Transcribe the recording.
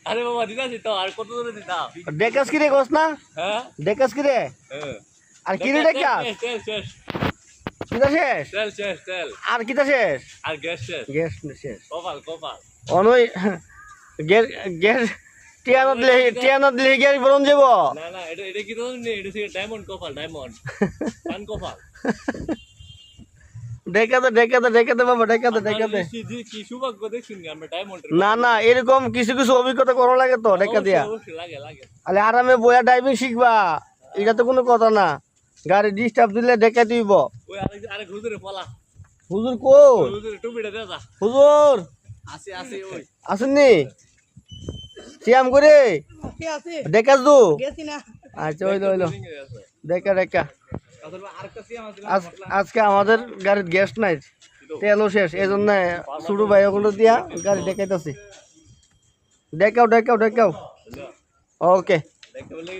আরে বাবা দিতাছি তো আর কত দূরে দিতাম ডেকাস কি রে গোস না হ্যাঁ ডেকাস কি রে হ্যাঁ আর কি রে ডেকাস তেল শেষ কিটা শেষ তেল আর কিটা শেষ আর গ্যাস শেষ গ্যাস শেষ কপাল অনই গ্যাস গ্যাস টিয়ানত দিলে গ্যাস বরণ যাব না এটা কি তো নেই এটা হচ্ছে ডায়মন্ড ডায়মন্ড পান কপাল ডেকাতে বাবা ডেকাতে কি সৌভাগ্য দেখছেন আমরা ডায়মন্ড না এরকম কিছু কিছু অভিজ্ঞতা করা লাগে তো ডেকা দিয়া লাগে আরে আরামে বয়া ড্রাইভিং শিখবা এটা তো কোনো কথা না গাড়ি ডিস্টার্ব দিলে ডেকা দিব ওই আরেক হুজুরে পলা হুজুর কই হুজুরে টুপিটা দে যা হুজুর আছে ওই আসেননি সিয়াম করে আছে ডেকাস দু গেছি না আচ্ছা হইলো ডেকা আরেকটা সিয়াম আছে আজকে আমাদের গাড়ির গ্যাস নাই তেলও শেষ এই জন্য ছোট ভাই ওগুলো দিয়া গাড়ি ডেকাইতেছি ডেকাও ওকে দেখতে বলে